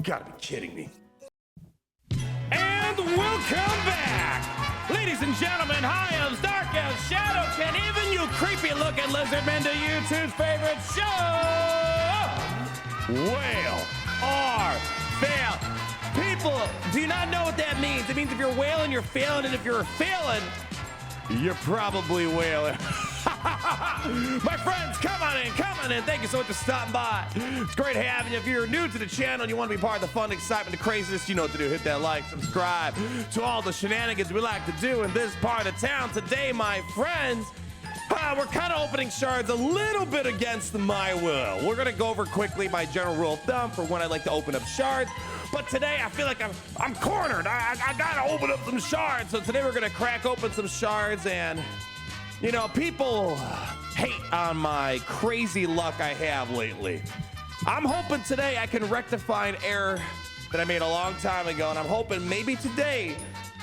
Gotta be kidding me. And welcome back, ladies and gentlemen, high elves, dark elves, shadow and even you creepy looking lizard men to YouTube's favorite show, Whale or Fail. People do not know what that means. It means if you're whaling, you're failing, and if you're failing, you're probably whaling. My friends, come on in. Thank you so much for stopping by. It's great having you. If you're new to the channel and you want to be part of the fun, excitement, the craziness, you know what to do. Hit that like, subscribe to all the shenanigans we like to do in this part of town. Today, my friends, we're kind of opening shards a little bit against my will. We're going to go over quickly my general rule of thumb for when I like to open up shards. But today, I feel like I'm cornered. I got to open up some shards. So today, we're going to crack open some shards and... you know, people hate on my crazy luck I have lately. I'm hoping today I can rectify an error that I made a long time ago, and I'm hoping maybe today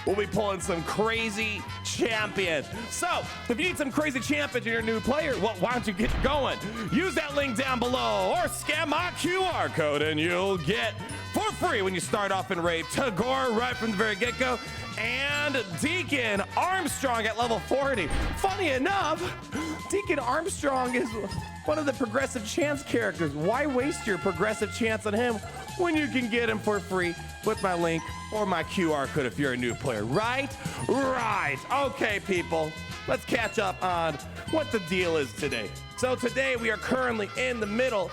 we'll be pulling some crazy champions. So, if you need some crazy champions and you're a new player, well, why don't you get going? Use that link down below or scan my QR code and you'll get for free when you start off in Raid Tagore right from the very get-go. And Deacon Armstrong at level 40. Funny enough, Deacon Armstrong is one of the progressive chance characters. Why waste your progressive chance on him when you can get him for free with my link or my QR code if you're a new player, right? Right. Okay, people, let's catch up on what the deal is today. So today we are currently in the middle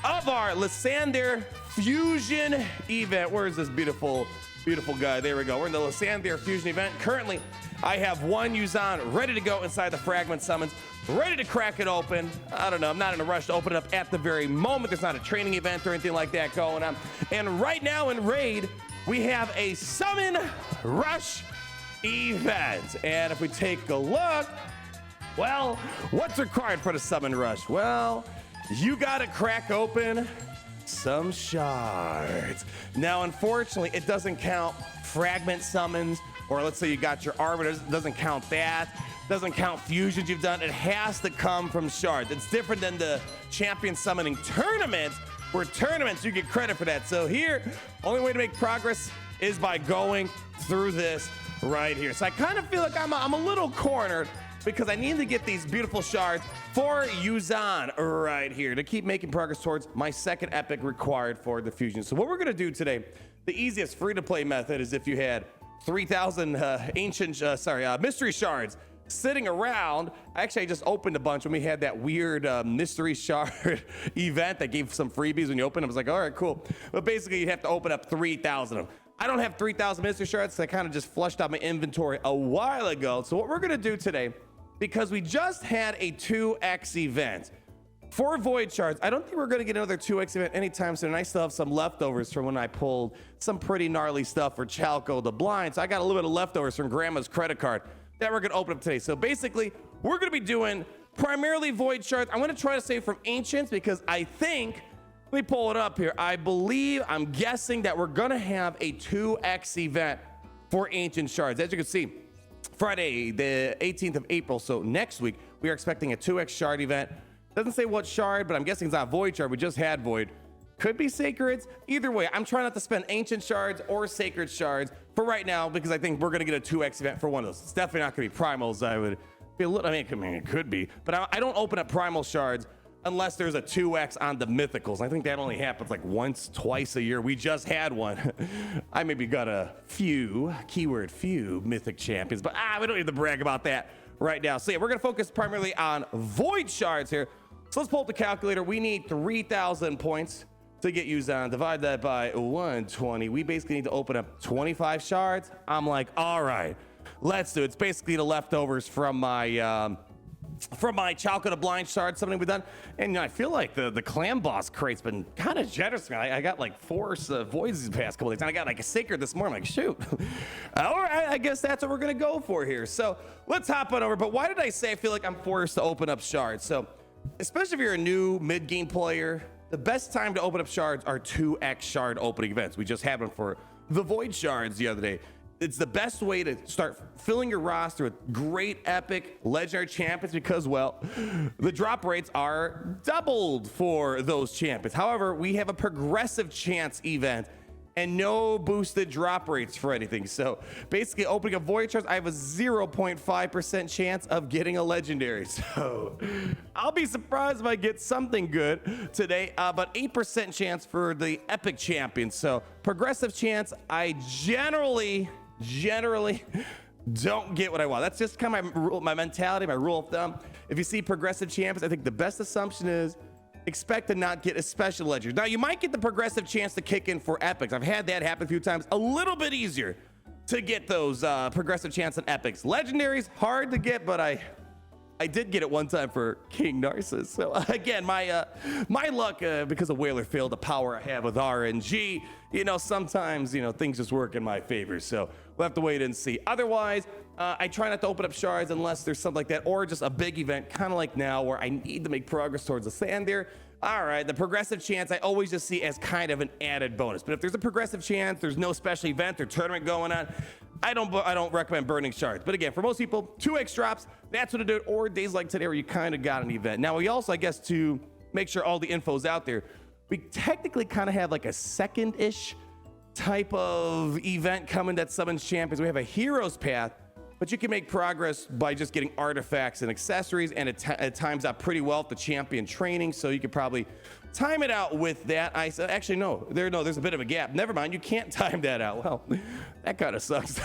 of our Lysander Fusion event. Where is this beautiful guy? There we go. We're in the Lysander Fusion event. Currently, I have one Yuzan ready to go inside the fragment summons, ready to crack it open. I don't know. I'm not in a rush to open it up at the very moment. There's not a training event or anything like that going on. And right now in Raid, we have a summon rush event. And if we take a look, well, what's required for the summon rush? Well, you got to crack open some shards. Now, unfortunately, it doesn't count fragment summons, or let's say you got your arbiters, it doesn't count that. Doesn't count fusions you've done. It has to come from shards. It's different than the champion summoning tournaments, where tournaments you get credit for that. So here, only way to make progress is by going through this right here. So I kind of feel like I'm a little cornered because I need to get these beautiful shards for Yuzan right here to keep making progress towards my second epic required for the fusion. So what we're gonna do today, the easiest free-to-play method is if you had 3,000 mystery shards sitting around. Actually, I just opened a bunch when we had that weird mystery shard event that gave some freebies when you open. I was like, all right, cool. But basically, you have to open up 3,000 of them. I don't have 3,000 mystery shards, so I kind of just flushed out my inventory a while ago. So what we're gonna do today, because we just had a 2x event for void shards, I don't think we're going to get another 2x event anytime soon. And I still have some leftovers from when I pulled some pretty gnarly stuff for Chalco the Blind. So I got a little bit of leftovers from Grandma's credit card that we're going to open up today. So basically, we're going to be doing primarily void shards. I'm going to try to save from ancients because I think, let me pull it up here. I'm guessing that we're going to have a 2x event for ancient shards. As you can see, Friday, the 18th of April, so next week, we are expecting a 2x shard event. Doesn't say what shard, but I'm guessing it's not void shard. We just had void. Could be sacreds. Either way, I'm trying not to spend ancient shards or sacred shards for right now because I think we're going to get a 2x event for one of those. It's definitely not going to be primals. I would be a little, I mean, it could be, but I don't open up primal shards unless there's a 2x on the mythicals. I think that only happens like once, twice a year. We just had one. I maybe got a few, keyword few, mythic champions, but we don't need to brag about that right now. So yeah, we're gonna focus primarily on void shards here. So let's pull up the calculator. We need 3,000 points to get Yuzan. Divide that by 120. We basically need to open up 25 shards. I'm like, all right, let's do it. It's basically the leftovers from my Chalco the Blind shard, something we've done. And you know, I feel like the clan boss crate's been kind of generous. I got like 4 voids these past couple days, and I got like a sacred this morning. I'm like, shoot. All right, I guess that's what we're gonna go for here. So let's hop on over. But why did I say I feel like I'm forced to open up shards? So especially if you're a new mid-game player, the best time to open up shards are 2x shard opening events. We just had one for the void shards the other day. it's the best way to start filling your roster with great, epic, legendary champions because, well, the drop rates are doubled for those champions. However, we have a progressive chance event and no boosted drop rates for anything. So basically opening a void charge, I have a 0.5% chance of getting a legendary. So I'll be surprised if I get something good today, but 8% chance for the epic champion. So progressive chance, I generally don't get what I want. That's just kind of my mentality, my rule of thumb. If you see progressive champions, I think the best assumption is expect to not get a special legend. Now, you might get the progressive chance to kick in for epics. I've had that happen a few times. A little bit easier to get those progressive chance on epics. Legendaries, hard to get, but I did get it one time for King Narcissus. So again, my luck, because of Whaler failed the power I have with RNG, sometimes, things just work in my favor. So we'll have to wait and see. Otherwise, I try not to open up shards unless there's something like that, or just a big event, kind of like now, where I need to make progress towards the sand there. All right, the progressive chance I always just see as kind of an added bonus. But if there's a progressive chance, there's no special event or tournament going on, I don't recommend burning shards. But again, for most people, 2x drops, that's what to do. Or days like today where you kind of got an event. Now, we also, I guess, to make sure all the info's out there, we technically kind of have like a second-ish type of event coming that summons champions. We have a hero's path, but you can make progress by just getting artifacts and accessories, and it times out pretty well with the champion training, so you could probably time it out with that. I said, actually, no, there's a bit of a gap. Never mind, you can't time that out. Well, that kind of sucks,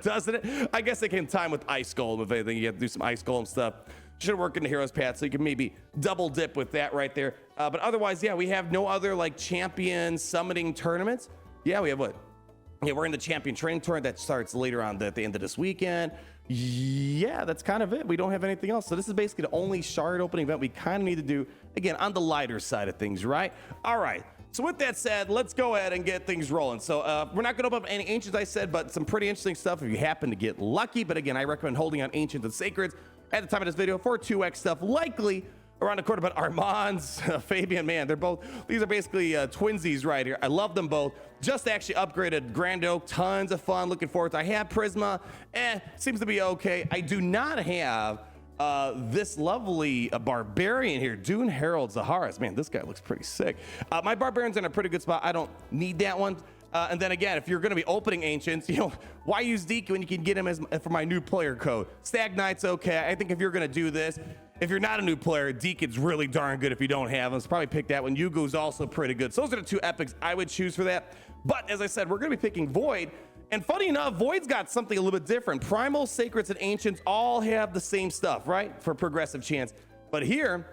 doesn't it? I guess they can time with Ice Golem if anything. You have to do some Ice Golem stuff. Should work in the hero's path, so you can maybe double dip with that right there. But otherwise, yeah, we have no other like champion summoning tournaments. Yeah, we have what? Yeah, we're in the champion training tournament that starts later on at the end of this weekend. Yeah, that's kind of it. We don't have anything else. So this is basically the only shard opening event we kind of need to do, again, on the lighter side of things, right? All right. So with that said, let's go ahead and get things rolling. So we're not going to open up any ancients, I said, but some pretty interesting stuff if you happen to get lucky. But again, I recommend holding on ancients and sacreds at the time of this video for 2x stuff, likely around the corner. But Armand's, Fabian, man, these are basically twinsies right here. I love them both. Just actually upgraded Grand Oak, tons of fun, looking forward to. I have Prisma, seems to be okay. I do not have this lovely barbarian here, Dune Herald Zaharas. Man, this guy looks pretty sick. My barbarian's in a pretty good spot. I don't need that one. And then again, if you're going to be opening ancients, why use Deke when you can get him for my new player code? Stag Knight's okay. I think if you're going to do this, if you're not a new player, Deacon's really darn good if you don't have him. So probably pick that one. Yugo's also pretty good. So those are the two epics I would choose for that. But as I said, we're going to be picking Void. And funny enough, Void's got something a little bit different. Primal, Sacreds, and Ancients all have the same stuff, right? For progressive chance. But here,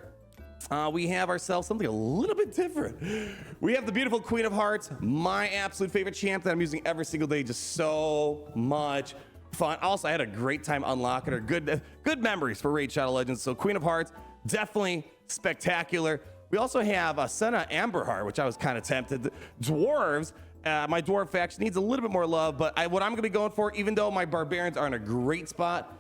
we have ourselves something a little bit different. We have the beautiful Queen of Hearts, my absolute favorite champ that I'm using every single day. Just so much fun. Also, I had a great time unlocking her. Good memories for Raid Shadow Legends. So Queen of Hearts, definitely spectacular. We also have Senna Amberheart, which I was kind of tempted. Dwarves. My dwarf faction needs a little bit more love, but what I'm going to be going for, even though my barbarians are in a great spot,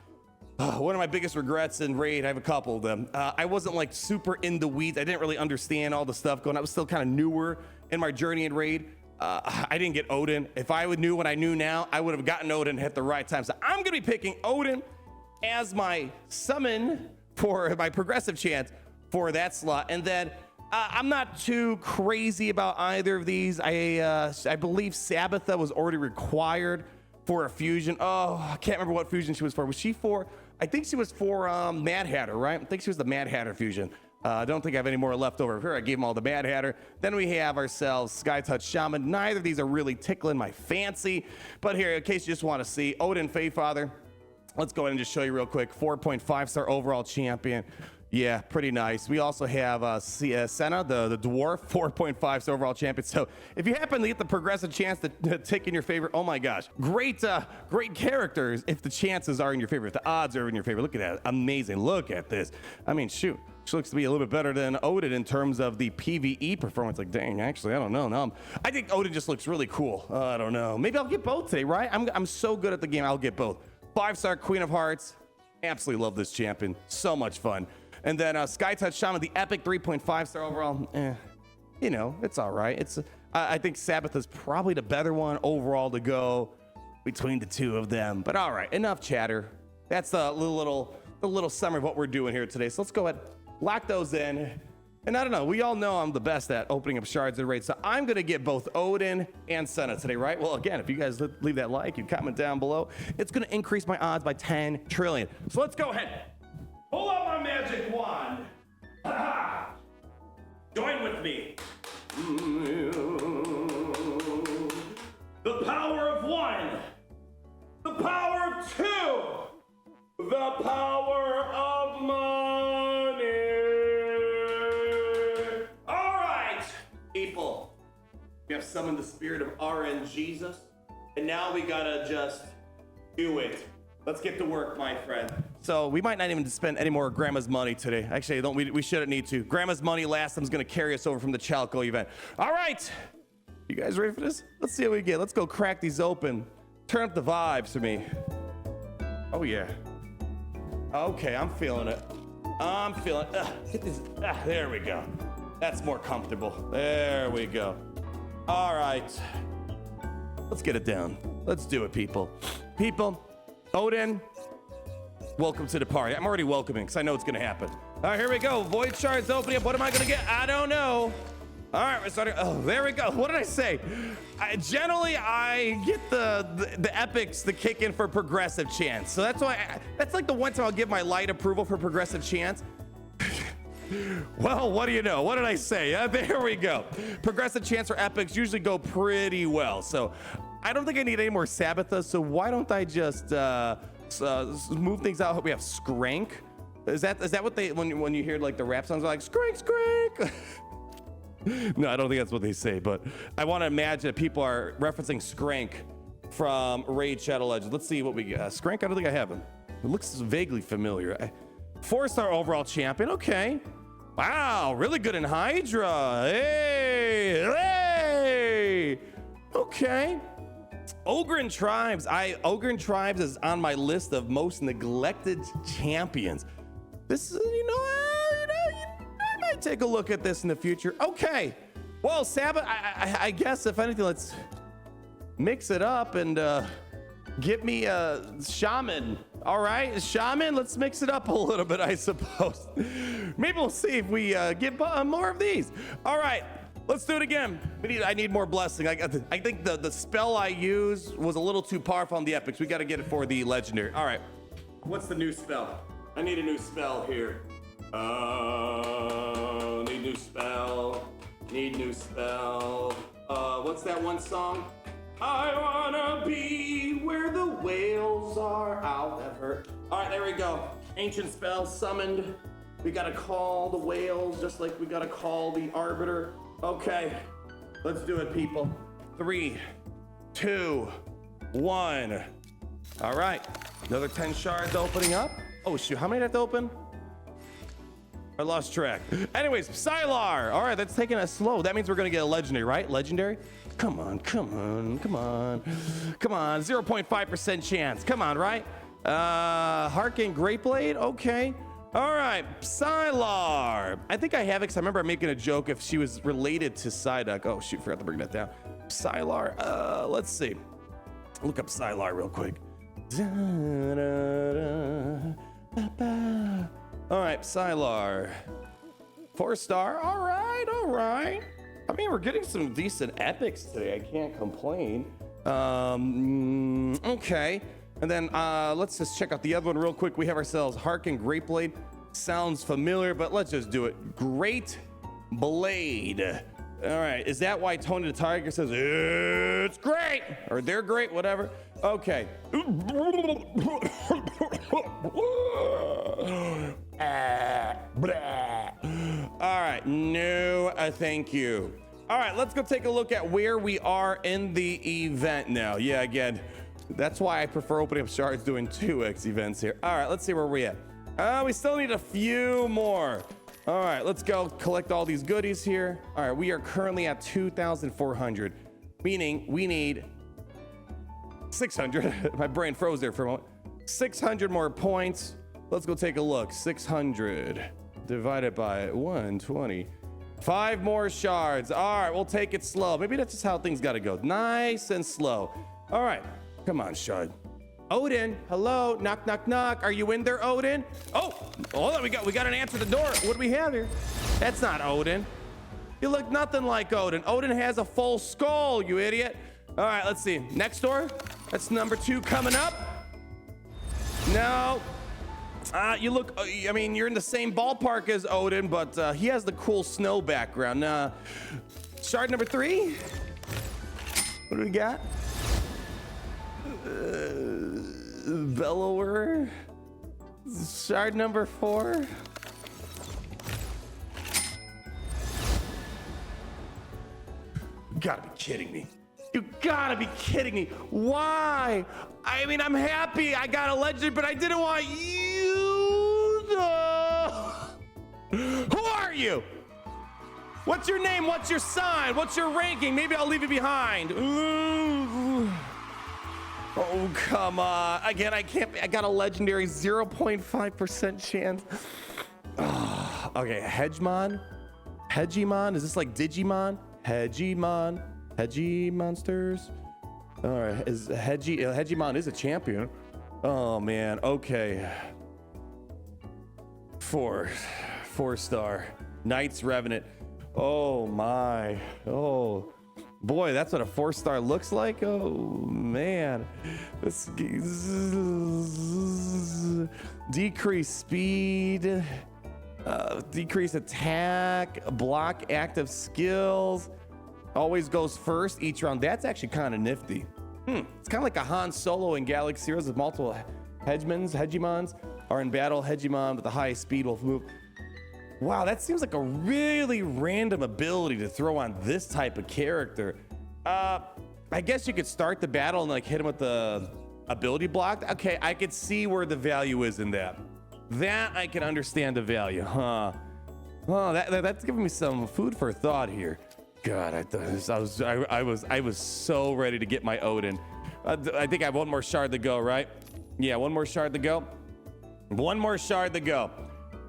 one of my biggest regrets in Raid, I have a couple of them. I wasn't like super in the weeds. I didn't really understand all the stuff going on. I was still kind of newer in my journey in Raid. I didn't get Odin. If I knew what I knew now, I would have gotten Odin at the right time. So I'm going to be picking Odin as my summon for my progressive chance for that slot. And then I'm not too crazy about either of these. I believe Sabbatha was already required for a fusion. Oh, I can't remember what fusion she was for. Was she for? I think she was for Mad Hatter, right? I think she was the Mad Hatter fusion. I don't think I have any more left over here. I gave them all the Mad Hatter. Then we have ourselves Sky Touch Shaman. Neither of these are really tickling my fancy. But here, in case you just want to see, Odin Faefather. Let's go ahead and just show you real quick. 4.5-star overall champion. Yeah, pretty nice. We also have Senna, the dwarf, 4.5-star overall champion. So if you happen to get the progressive chance to tick in your favor, oh my gosh, great characters if the chances are in your favor, if the odds are in your favor. Look at that, amazing. Look at this. I mean, shoot, she looks to be a little bit better than Odin in terms of the PvE performance. Like, dang, actually, I don't know. No, I think Odin just looks really cool. I don't know. Maybe I'll get both today, right? I'm so good at the game, I'll get both. 5-star Queen of Hearts. Absolutely love this champion. So much fun. And then Sky Touch Shaman, the epic 3.5-star overall. It's all right. I think Sabbath is probably the better one overall to go. between the two of them. But all right, enough chatter. That's the little summary of what we're doing here today. So let's go ahead, lock those in. And I don't know, we all know I'm the best at opening up shards and raids, so I'm gonna get both Odin and Senna today, right? Well, again, if you guys leave that like, you comment down below, it's gonna increase my odds by 10 trillion. So let's go ahead, pull out my magic wand. Join with me. The power of one, the power of two, the power of money. All right, people, we have summoned the spirit of RNGesus, and now we gotta just do it. Let's get to work, my friend. So we might not even spend any more Grandma's money today. Actually, we shouldn't need to. Grandma's money last time's gonna carry us over from the Chalco event. All right, you guys ready for this? Let's see what we get. Let's go crack these open. Turn up the vibes for me. Oh yeah. Okay, I'm feeling it. I'm feeling it. Get these. There we go. That's more comfortable. There we go. All right. Let's get it down. Let's do it, people. People, Odin, welcome to the party. I'm already welcoming because I know it's going to happen. All right, here we go. Void shards opening up. What am I going to get? I don't know. All right, we're starting. Oh, there we go. What did I say? Generally, I get the epics to kick in for progressive chance. So that's why that's like the one time I'll give my light approval for progressive chance. Well, what do you know? What did I say? There we go. Progressive chance for epics usually go pretty well. So I don't think I need any more Sabbathas. So why don't I just move things out? I hope we have Skrank. Is that what they when you hear like the rap songs are like Skrank Skrank? No, I don't think that's what they say, but I want to imagine that people are referencing Skrank from Raid Shadow Legends. Let's see what we get. Skrank, I don't think I have him. It looks vaguely familiar. 4-star overall champion, okay. Wow, really good in Hydra. Hey. Okay. Ogren Tribes. Ogren Tribes is on my list of most neglected champions. This is, I might take a look at this in the future. Okay. Well, Sabbath, I guess if anything, let's mix it up and get me a shaman. All right, shaman, let's mix it up a little bit, I suppose. Maybe we'll see if we get more of these. All right, let's do it again. I need more blessing. I think the spell I used was a little too powerful on the epics. We got to get it for the legendary. All right, what's the new spell? I need a new spell here. Need new spell. Need new spell. What's that one song? I wanna be where the whales are. Ow, that hurt. All right, there we go. Ancient spell summoned. We gotta call the whales just like we gotta call the arbiter. Okay, let's do it, people. 3, 2, 1. All right, another 10 shards opening up. Oh shoot, how many do I have to open? I lost track. Anyways, Sylar. All right, that's taking us slow. That means we're gonna get a legendary, right? Legendary? Come on, come on, come on. Come on, 0.5% chance. Come on, right? Harkin Great Blade, okay. All right, Sylar. I think I have it because I remember making a joke if she was related to Psyduck. Oh shoot, forgot to bring that down. Sylar, let's see. Look up Sylar real quick. All right, Sylar. 4-star, all right, all right. I mean, we're getting some decent epics today. I can't complain. Okay. And then let's just check out the other one real quick. We have ourselves Harkin Great Blade. Sounds familiar, but let's just do it. Great Blade. All right, is that why Tony the Tiger says, it's great, or they're great, whatever? Okay. All right, no, thank you. All right, let's go take a look at where we are in the event now. Yeah, again, that's why I prefer opening up shards doing 2x events here. All right, let's see where we're at. We still need a few more. All right, let's go collect all these goodies here. All right, we are currently at 2,400, meaning we need 600. My brain froze there for a moment. 600 more points. Let's go take a look. 600 divided by 120. 5 more shards. All right, we'll take it slow. Maybe that's just how things got to go. Nice and slow. All right, Come on, Sean. Odin, hello, knock, knock, knock. Are you in there, Odin? Oh, hold on, we got an answer to the door. What do we have here? That's not Odin. You look nothing like Odin. Odin has a full skull, you idiot. All right, let's see. Next door. That's number 2 coming up. No. You look, I mean, you're in the same ballpark as Odin, but he has the cool snow background. Shard number 3. What do we got? Bellower. Shard number 4. You gotta be kidding me. You gotta be kidding me. Why? I mean, I'm happy I got a legend, but I didn't want you to... Who are you? What's your name? What's your sign? What's your ranking? Maybe I'll leave you behind. Ooh. Oh, come on. Again, I can't. I got a legendary 0.5% chance. Oh, okay, Hegemon. Hegemon? Is this like Digimon? Hegemon. Hegemonsters? All right, Hegemon is a champion. Oh, man. Okay. 4 star. Knights Revenant. Oh, my. Oh. Boy, that's what a 4-star looks like. Oh man, decrease speed, decrease attack, block active skills. Always goes first each round. That's actually kind of nifty. It's kind of like a Han Solo in Galaxy Heroes with multiple Hegemons are in battle. Hegemon with the highest speed will move. Wow, that seems like a really random ability to throw on this type of character. I guess you could start the battle and like hit him with the ability block. Okay, I could see where the value is in that. That I can understand the value, huh? Oh, that's giving me some food for thought here. God, I was so ready to get my Odin. I think I have 1 more shard to go, right? Yeah, 1 more shard to go. 1 more shard to go.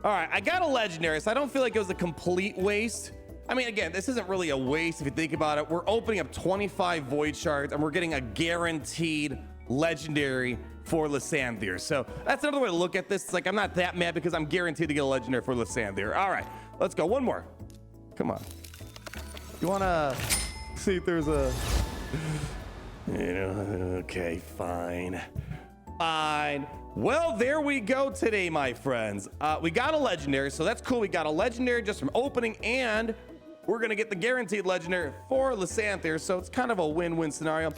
All right, I got a legendary, so I don't feel like it was a complete waste. I mean, again, this isn't really a waste if you think about it. We're opening up 25 void shards and we're getting a guaranteed legendary for Lysandre. So that's another way to look at this. It's like, I'm not that mad because I'm guaranteed to get a legendary for Lysandre. All right, let's go. 1 more. Come on. You wanna see if there's a, okay, fine. Fine. Well, there we go today, my friends. We got a legendary, so that's cool. We got a legendary just from opening, and we're gonna get the guaranteed legendary for Lysandre, so it's kind of a win-win scenario.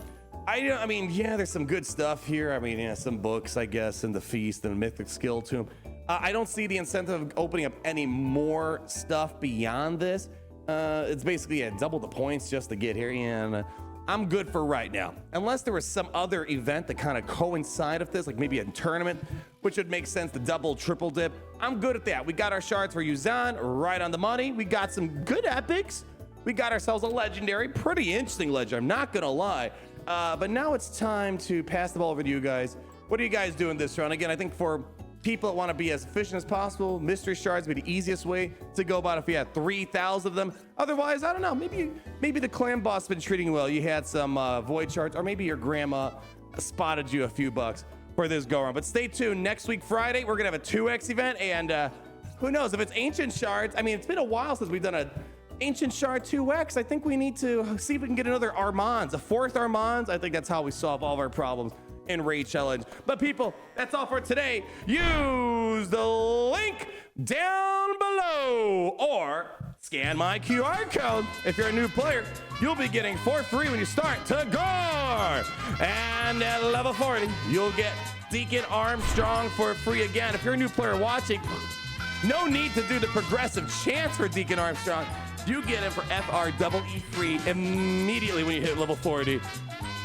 I mean, yeah, there's some good stuff here. I mean, yeah, some books, I guess, and the feast and the mythic skill tomb. I don't see the incentive of opening up any more stuff beyond this. It's basically double the points just to get here, and I'm good for right now. Unless there was some other event that kind of coincide with this, like maybe a tournament, which would make sense to double, triple dip. I'm good at that. We got our shards for Yuzan right on the money. We got some good epics. We got ourselves a legendary, pretty interesting legend, I'm not gonna lie. But now it's time to pass the ball over to you guys. What are you guys doing this round? Again, I think for people that want to be as efficient as possible, mystery shards would be the easiest way to go about if you had 3,000 of them. Otherwise, I don't know, maybe the clan boss been treating you well. You had some void shards, or maybe your grandma spotted you a few bucks for this go around. But stay tuned. Next week, Friday, we're gonna have a 2x event, and who knows if it's ancient shards. I mean, it's been a while since we've done a ancient shard 2x. I think we need to see if we can get another Armands, a 4th Armands. I think that's how we solve all of our problems in Raid Challenge. But people, that's all for today. Use the link down below or scan my QR code. If you're a new player, you'll be getting for free when you start to Gore. And at level 40, you'll get Deacon Armstrong for free again. If you're a new player watching, no need to do the progressive chance for Deacon Armstrong. You get it for FREE free immediately when you hit level 40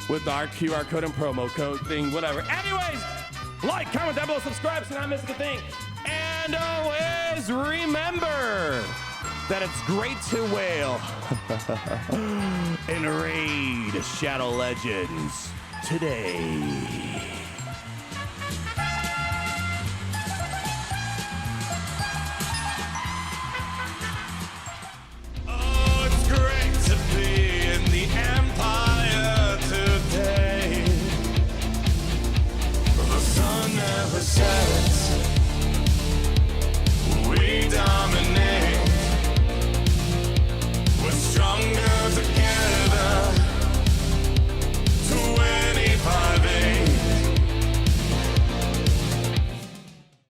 with our QR code and promo code thing, whatever. Anyways, like, comment down below, subscribe so you're not missing a thing. And always remember that it's great to wail in Raid Shadow Legends today.